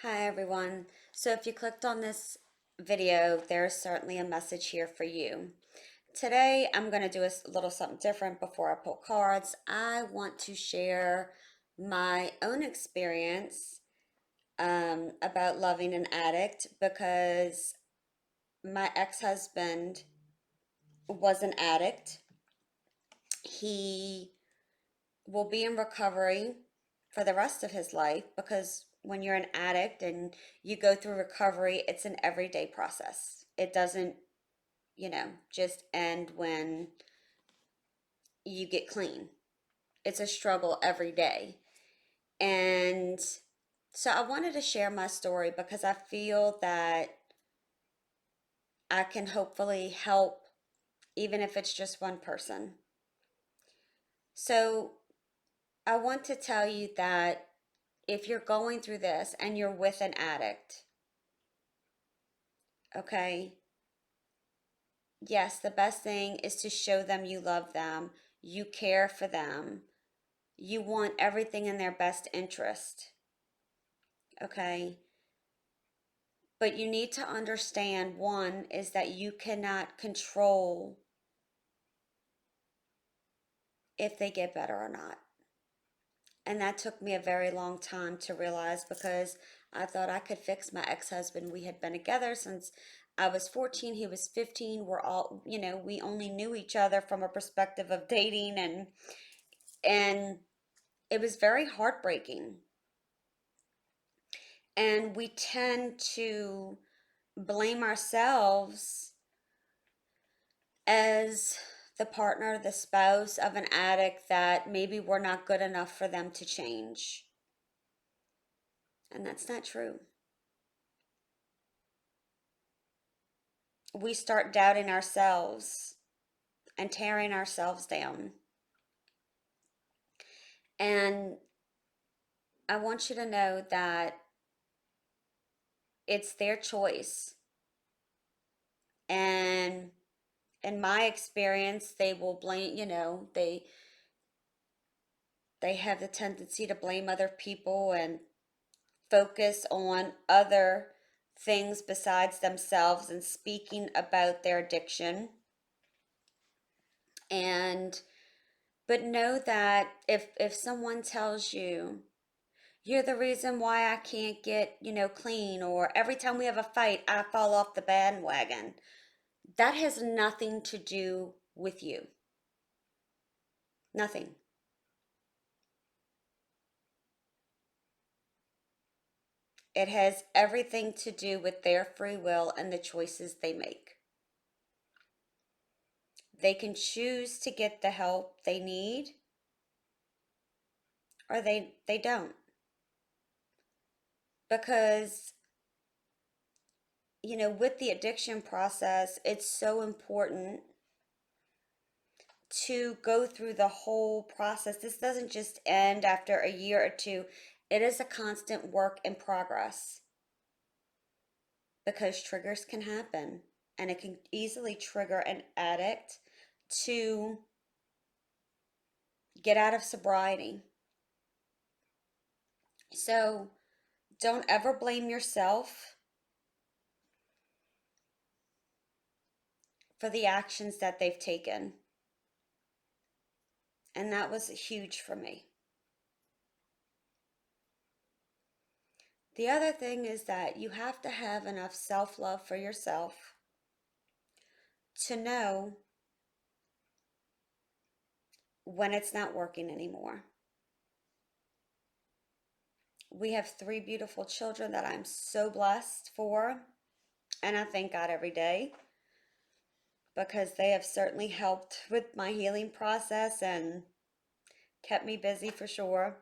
Hi everyone. So if you clicked on this video, there's certainly a message here for you. Today I'm going to do a little something different before I pull cards. I want to share my own experience about loving an addict because my ex-husband was an addict. He will be in recovery for the rest of his life because when you're an addict and you go through recovery, it's an everyday process. It doesn't, just end when you get clean. It's a struggle every day. And so I wanted to share my story because I feel that I can hopefully help, even if it's just one person. So I want to tell you that if you're going through this and you're with an addict, okay, yes, the best thing is to show them you love them, you care for them, you want everything in their best interest, okay? But you need to understand one is that you cannot control if they get better or not. And that took me a very long time to realize because I thought I could fix my ex-husband. We had been together since I was 14, he was 15. We're all, we only knew each other from a perspective of dating and it was very heartbreaking. And we tend to blame ourselves as the partner, the spouse of an addict that maybe we're not good enough for them to change. And that's not true. We start doubting ourselves and tearing ourselves down. And I want you to know that it's their choice. And in my experience, they will blame, they have the tendency to blame other people and focus on other things besides themselves and speaking about their addiction. And but know that if someone tells you you're the reason why I can't get, clean, or every time we have a fight, I fall off the bandwagon, that has nothing to do with you. Nothing. It has everything to do with their free will and the choices they make. They can choose to get the help they need or they don't. Because, with the addiction process, it's so important to go through the whole process. This doesn't just end after a year or two. It is a constant work in progress because triggers can happen and it can easily trigger an addict to get out of sobriety. So don't ever blame yourself for the actions that they've taken. And that was huge for me. The other thing is that you have to have enough self-love for yourself to know when it's not working anymore. We have three beautiful children that I'm so blessed for, and I thank God every day because they have certainly helped with my healing process and kept me busy for sure.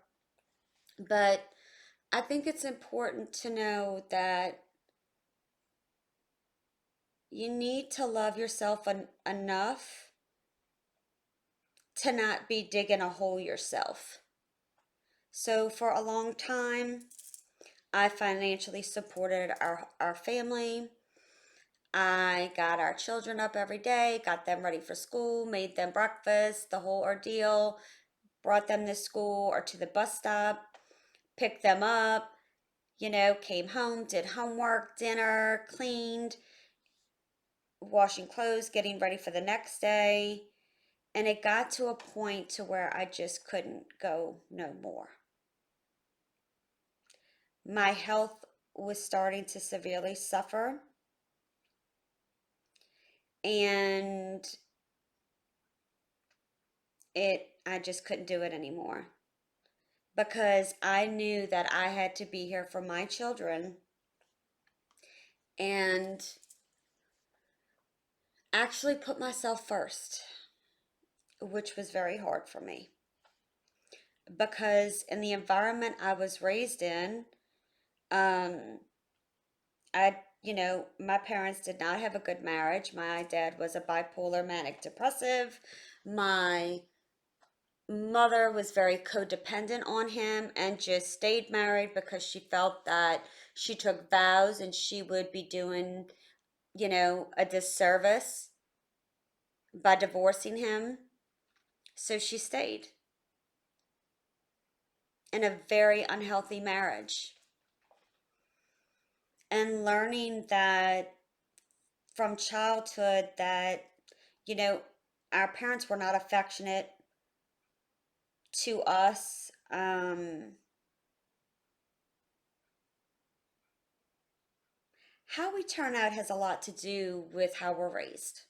But I think it's important to know that you need to love yourself enough to not be digging a hole yourself. So for a long time, I financially supported our family. I got our children up every day, got them ready for school, made them breakfast, the whole ordeal, brought them to school or to the bus stop, picked them up, Came home, did homework, dinner, cleaned, washing clothes, getting ready for the next day. And it got to a point to where I just couldn't go no more. My health was starting to severely suffer, and I just couldn't do it anymore because I knew that I had to be here for my children and actually put myself first, which was very hard for me because in the environment I was raised in, um, my parents did not have a good marriage. My dad was a bipolar manic depressive. My mother was very codependent on him and just stayed married because she felt that she took vows and she would be doing, a disservice by divorcing him. So she stayed in a very unhealthy marriage and learning that from childhood that, you know, our parents were not affectionate to us. How we turn out has a lot to do with how we're raised.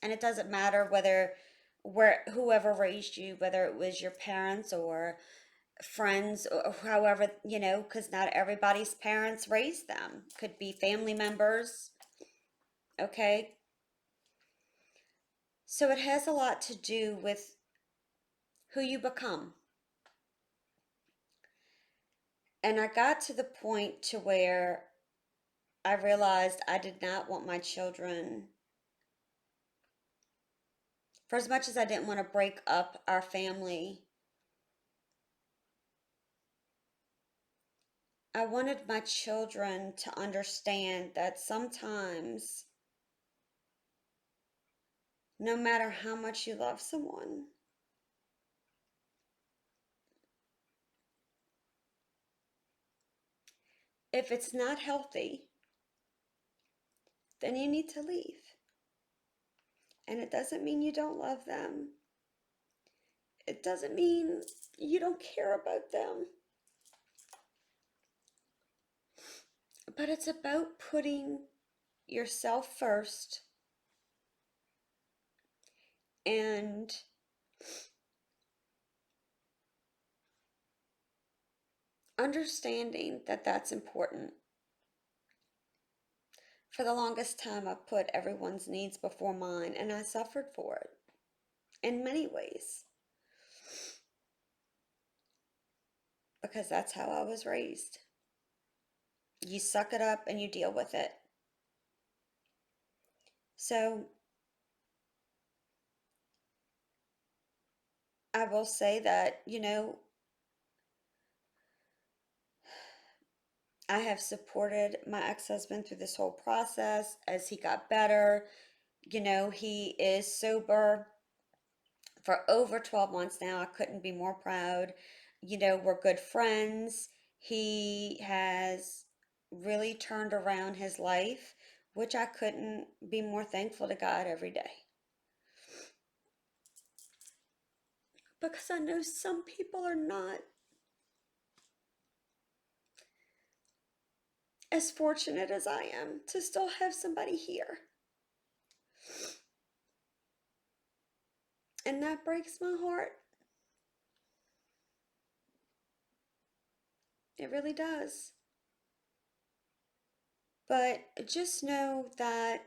And it doesn't matter where whoever raised you, whether it was your parents or friends or however, because not everybody's parents raised them. Could be family members, okay? So it has a lot to do with who you become. And I got to the point to where I realized I did not want my children, for as much as I didn't want to break up our family, I wanted my children to understand that sometimes, no matter how much you love someone, if it's not healthy, then you need to leave. And it doesn't mean you don't love them, it doesn't mean you don't care about them, but it's about putting yourself first and understanding that that's important. For the longest time, I put everyone's needs before mine, and I suffered for it in many ways because that's how I was raised. You suck it up and you deal with it. So I will say that, I have supported my ex husband through this whole process as he got better. He is sober for over 12 months now. I couldn't be more proud. We're good friends. He has really turned around his life, which I couldn't be more thankful to God every day. Because I know some people are not as fortunate as I am to still have somebody here. And that breaks my heart. It really does. But just know that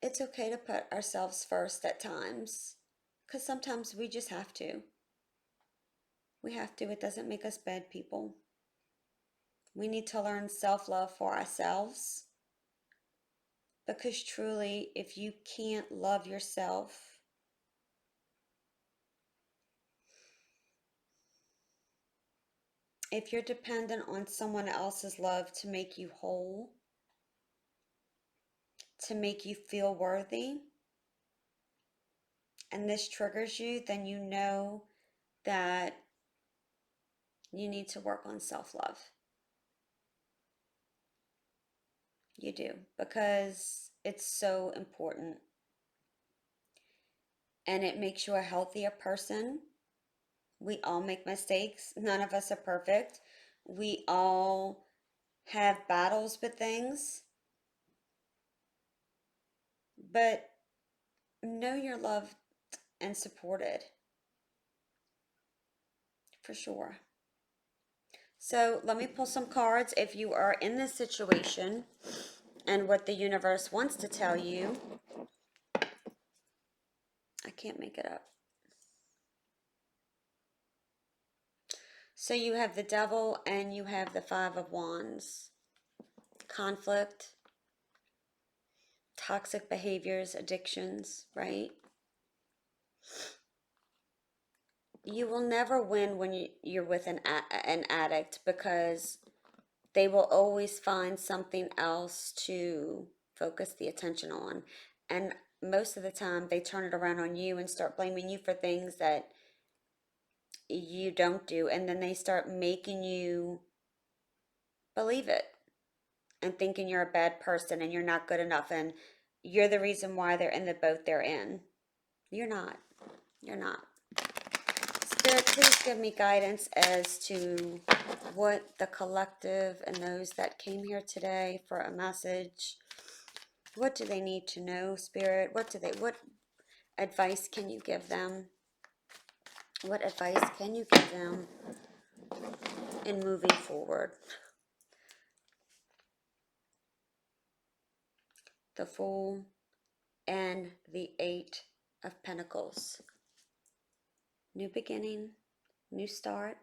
it's okay to put ourselves first at times. Because sometimes we just have to. We have to. It doesn't make us bad people. We need to learn self love for ourselves. Because truly, if you can't love yourself, if you're dependent on someone else's love to make you whole, to make you feel worthy, and this triggers you, then you know that you need to work on self-love. You do, because it's so important and it makes you a healthier person. We all make mistakes. None of us are perfect. We all have battles with things, but know you're loved and supported for sure. So let me pull some cards. If you are in this situation and what the universe wants to tell you, I can't make it up. So you have the devil and you have the Five of Wands. Conflict, toxic behaviors, addictions, right? You will never win when you're with an addict, because they will always find something else to focus the attention on. And most of the time, they turn it around on you and start blaming you for things that you don't do. And then they start making you believe it and thinking you're a bad person and you're not good enough and you're the reason why they're in the boat they're in. You're not. You're not. Spirit, please give me guidance as to what the collective and those that came here today for a message, what do they need to know, Spirit? What advice can you give them? What advice can you give them in moving forward? The Fool and the Eight of Pentacles. New beginning, new start.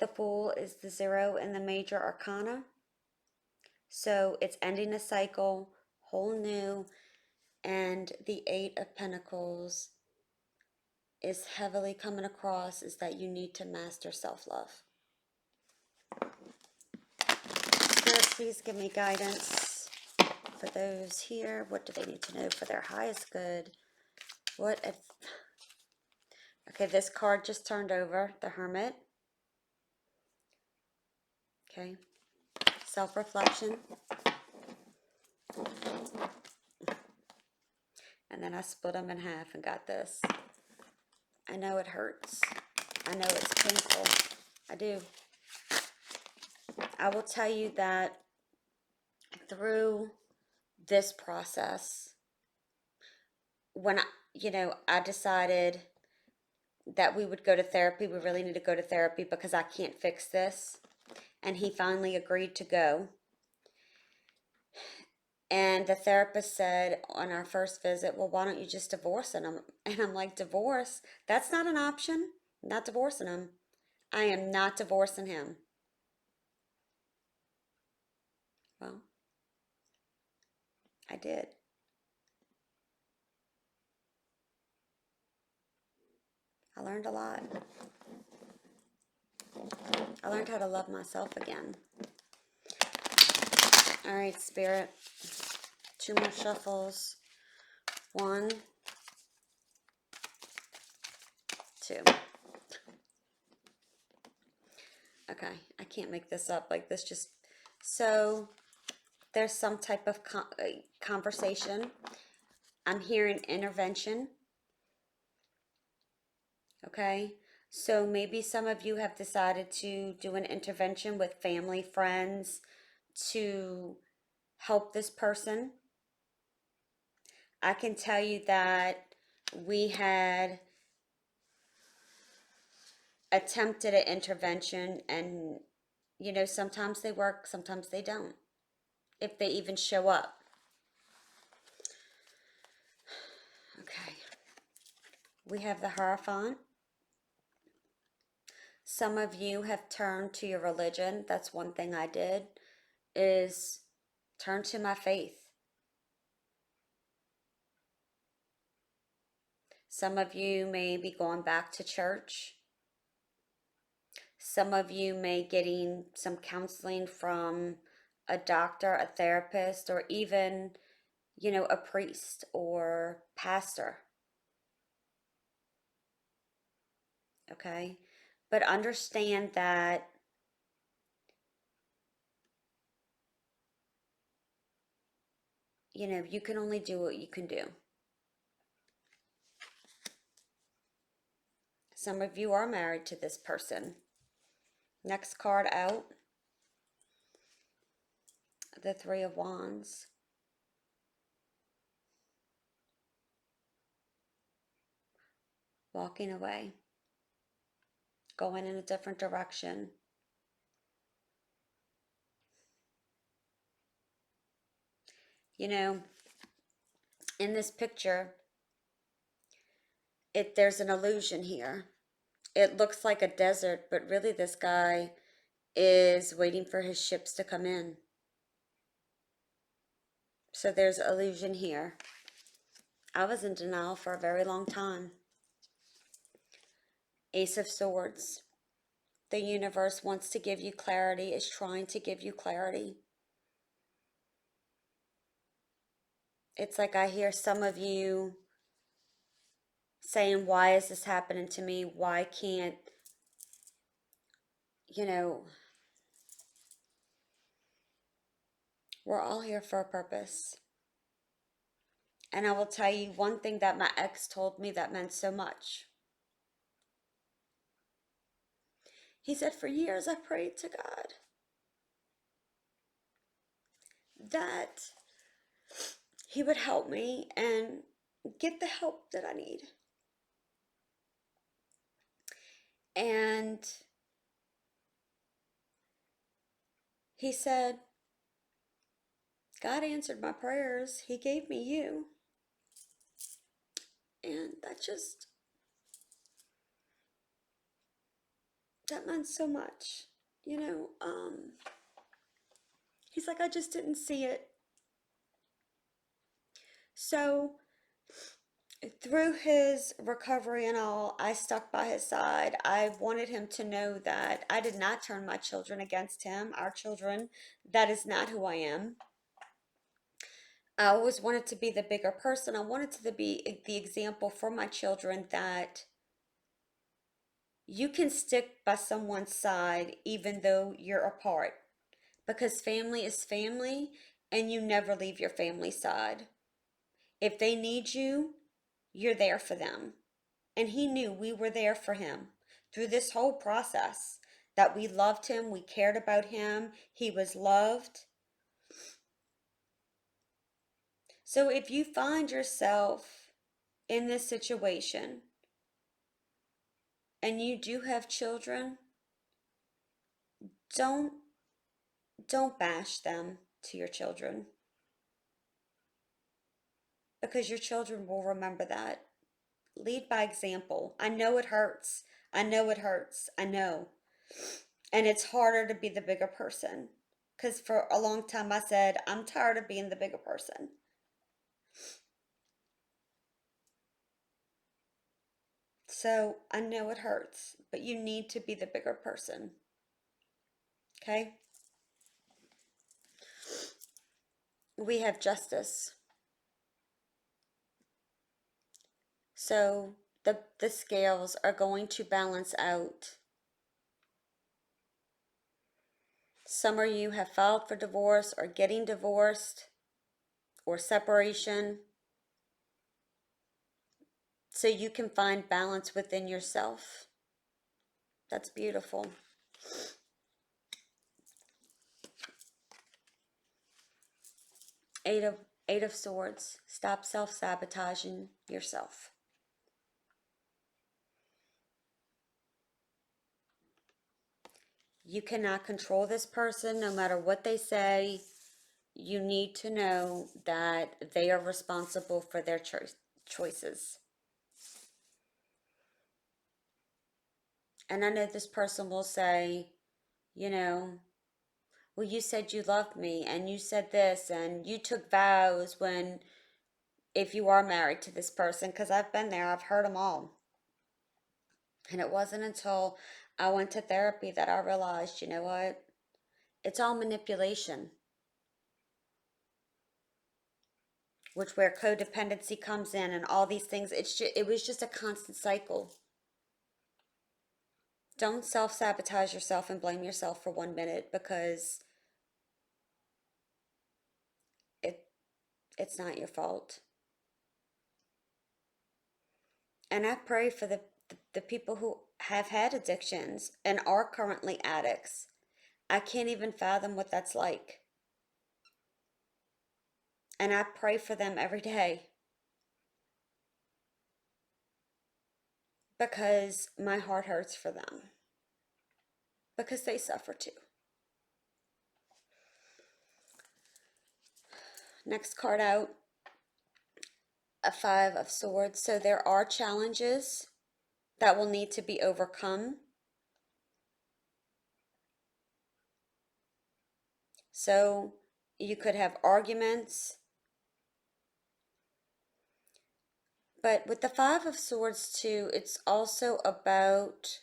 The Fool is the 0 in the major arcana. So it's ending a cycle, whole new. And the Eight of Pentacles is heavily coming across is that you need to master self-love. Spirit, please give me guidance for those here. What do they need to know for their highest good? What if... Okay, this card just turned over, the Hermit. Okay, self-reflection. And then I split them in half and got this. I know it hurts. I know it's painful. I do. I will tell you that through this process, when I decided that we would go to therapy, we really need to go to therapy because I can't fix this. And he finally agreed to go. And the therapist said on our first visit, well, why don't you just divorce him? And I'm like, divorce? That's not an option. I'm not divorcing him. I am not divorcing him. Well, I did. I learned a lot. I learned how to love myself again. All right, Spirit. 2 more shuffles. 1, 2. Okay, I can't make this up. Like this just... So there's some type of conversation. I'm hearing intervention. Okay, so maybe some of you have decided to do an intervention with family, friends to help this person. I can tell you that we had attempted an intervention, and sometimes they work, sometimes they don't, if they even show up. Okay, we have the Hierophant. Some of you have turned to your religion. That's one thing I did, is turn to my faith. Some of you may be going back to church. Some of you may getting some counseling from a doctor, a therapist, or even, a priest or pastor. okay? But understand that, you can only do what you can do. Some of you are married to this person. Next card out, the Three of Wands. Walking away, going in a different direction. You know, in this picture, there's an illusion here. It looks like a desert, but really this guy is waiting for his ships to come in. So there's illusion here. I was in denial for a very long time. Ace of Swords. The universe wants to give you clarity, is trying to give you clarity. It's like I hear some of you saying, why is this happening to me? Why can't, you know, we're all here for a purpose. And I will tell you one thing that my ex told me that meant so much. He said, for years I prayed to God that he would help me and get the help that I need. And he said, God answered my prayers. He gave me you. And that meant so much. You know, he's like, I just didn't see it. So through his recovery and all, I stuck by his side. I wanted him to know that I did not turn my children against him, our children. That is not who I am. I always wanted to be the bigger person. I wanted to be the example for my children that you can stick by someone's side even though you're apart. Because family is family and you never leave your family side. If they need you, you're there for them. And he knew we were there for him through this whole process, that we loved him, we cared about him, he was loved. So if you find yourself in this situation and you do have children, don't don't bash them to your children, because your children will remember that. Lead by example. I know it hurts. I know it hurts. I know. And it's harder to be the bigger person. Because for a long time I said, I'm tired of being the bigger person. So I know it hurts, but you need to be the bigger person. Okay? We have justice. So the scales are going to balance out. Some of you have filed for divorce or getting divorced or separation, so you can find balance within yourself. That's beautiful. Eight of Eight of Swords. Stop self-sabotaging yourself. You cannot control this person no matter what they say. You need to know that they are responsible for their choices. And I know this person will say, you know, well, you said you loved me and you said this and you took vows when, if you are married to this person, because I've been there, I've heard them all. And it wasn't until I went to therapy that I realized, you know what? It's all manipulation, which where codependency comes in and all these things. It was just a constant cycle. Don't self-sabotage yourself and blame yourself for 1 minute, because it it's not your fault. And I pray for the people who have had addictions and are currently addicts. I can't even fathom what that's like. And I pray for them every day because my heart hurts for them, because they suffer too. Next card out, a Five of Swords. So there are challenges that will need to be overcome. So you could have arguments, but with the Five of Swords too, it's also about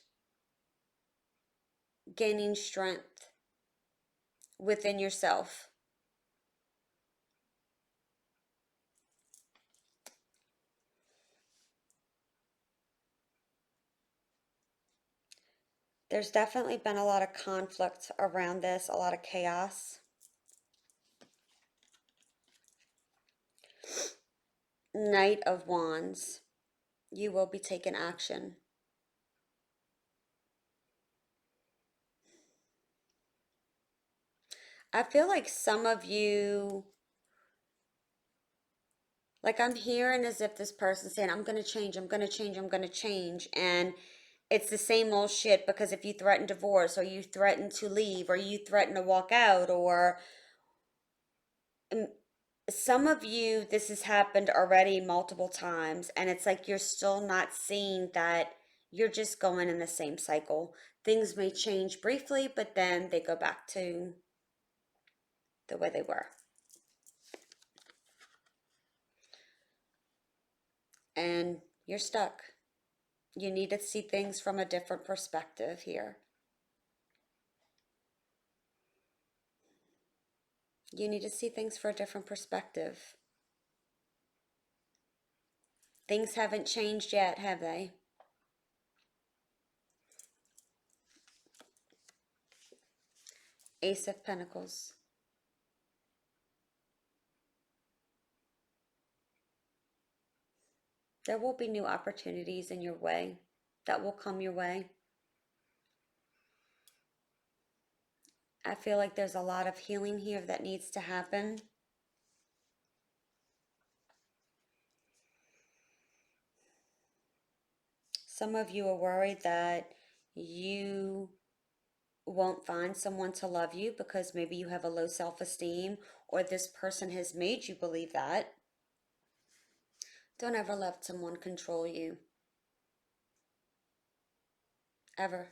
gaining strength within yourself. There's definitely been a lot of conflict around this, a lot of chaos. Knight of Wands. You will be taking action. I feel like some of you, like I'm hearing as if this person's saying, I'm going to change, I'm going to change, I'm going to change. And it's the same old shit, because if you threaten divorce, or you threaten to leave, or you threaten to walk out, or um, some of you, this has happened already multiple times, and it's like you're still not seeing that you're just going in the same cycle. Things may change briefly, but then they go back to the way they were. And you're stuck. You need to see things from a different perspective here. You need to see things for a different perspective. Things haven't changed yet, have they? Ace of Pentacles. There will be new opportunities in your way that will come your way. I feel like there's a lot of healing here that needs to happen. Some of you are worried that you won't find someone to love you because maybe you have a low self-esteem, or this person has made you believe that. Don't ever let someone control you. Ever.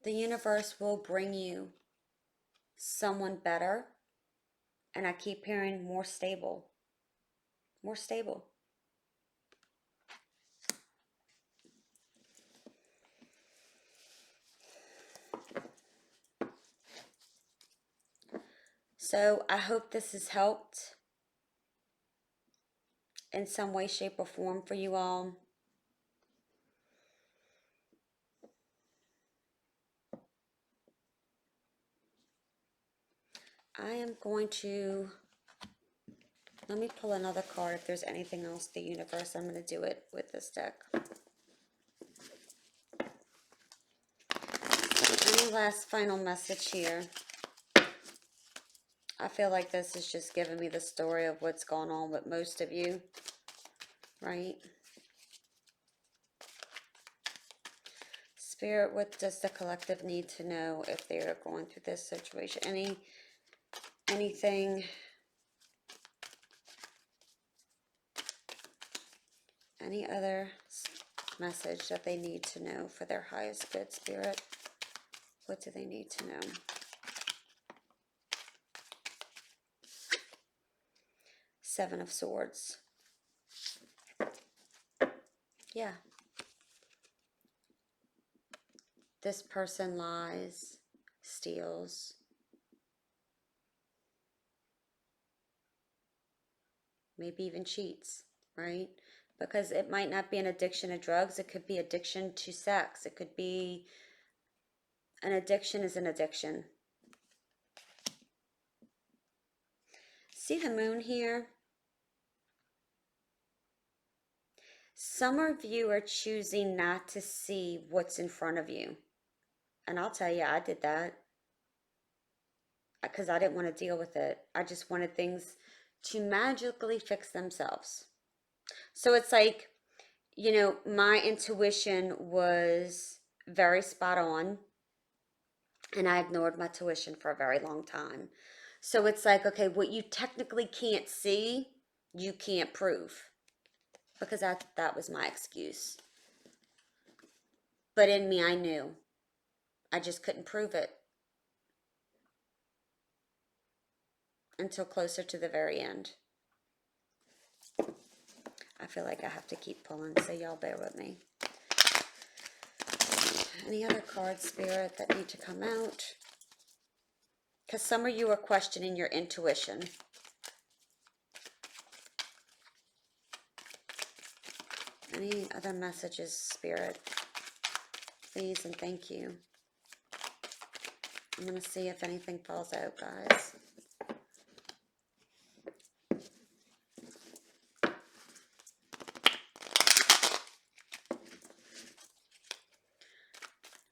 The universe will bring you someone better, and I keep hearing more stable. More stable. So I hope this has helped in some way, shape, or form for you all. I am going to, let me pull another card if there's anything else, the universe. I'm going to do it with this deck. Any last final message here? I feel like this is just giving me the story of what's going on with most of you, right? Spirit, what does the collective need to know if they are going through this situation? Anything, any other message that they need to know for their highest good, Spirit? What do they need to know? Seven of Swords. Yeah. This person lies, steals, maybe even cheats, right? because it might not be an addiction to drugs. It could be addiction to sex. It could be an addiction is an addiction. See the moon here? Some of you are choosing not to see what's in front of you. And I'll tell you, I did that because I didn't want to deal with it. I just wanted things to magically fix themselves. So it's like, my intuition was very spot on, and I ignored my tuition for a very long time. So it's like, okay, what you technically can't see, you can't prove, because that was my excuse. But in me, I knew. I just couldn't prove it until closer to the very end. I feel like I have to keep pulling, so y'all bear with me. Any other cards, Spirit, that need to come out? Because some of you are questioning your intuition. Any other messages, Spirit? Please and thank you. I'm going to see if anything falls out, guys.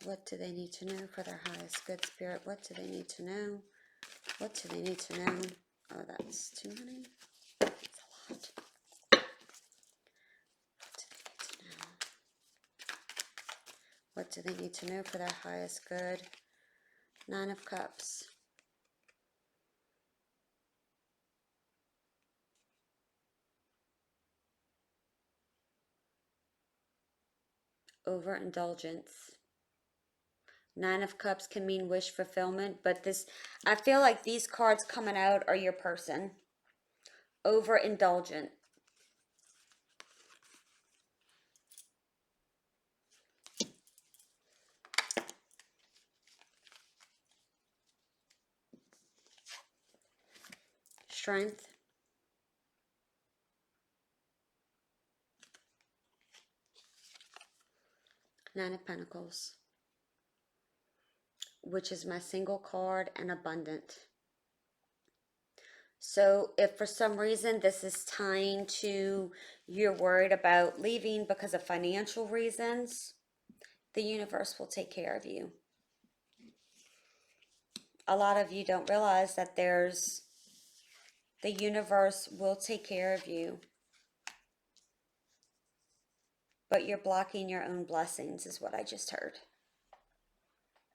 What do they need to know for their highest good, Spirit? What do they need to know? What do they need to know? Oh, that's too many. That's a lot. What do they need to know for their highest good? Nine of Cups. Overindulgence. Nine of Cups can mean wish fulfillment, but I feel like these cards coming out are your person. Overindulgent. Strength. Nine of Pentacles, which is my single card, and abundant. So if for some reason this is tying to you're worried about leaving because of financial reasons, the universe will take care of you. A lot of you don't realize that the universe will take care of you. But you're blocking your own blessings, is what I just heard.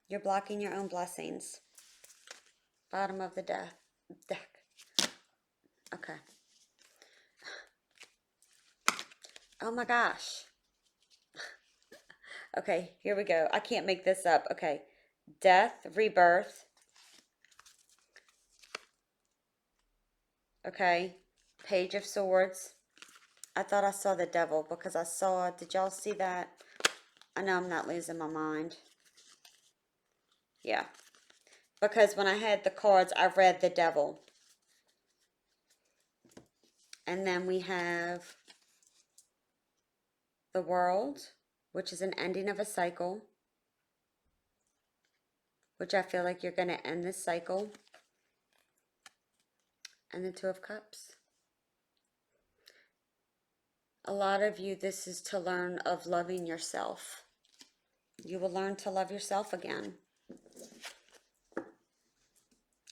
You're blocking your own blessings. Bottom of the deck. Okay. Oh my gosh. Okay, here we go. I can't make this up. Okay. Death, rebirth. Okay. Page of Swords. I thought I saw the devil because did y'all see that? I know I'm not losing my mind. Yeah. Because when I had the cards, I read the devil. And then we have the World, which is an ending of a cycle, which I feel like you're going to end this cycle. And the Two of Cups. A lot of you, this is to learn of loving yourself. You will learn to love yourself again.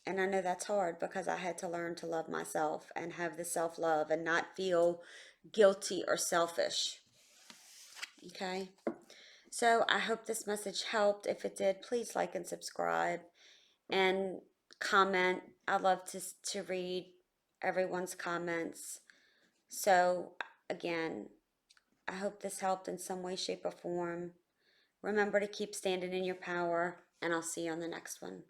And I know that's hard because I had to learn to love myself and have the self-love and not feel guilty or selfish. Okay? So I hope this message helped. If it did, please like and subscribe and comment. I love to read everyone's comments. So again, I hope this helped in some way, shape, or form. Remember to keep standing in your power, and I'll see you on the next one.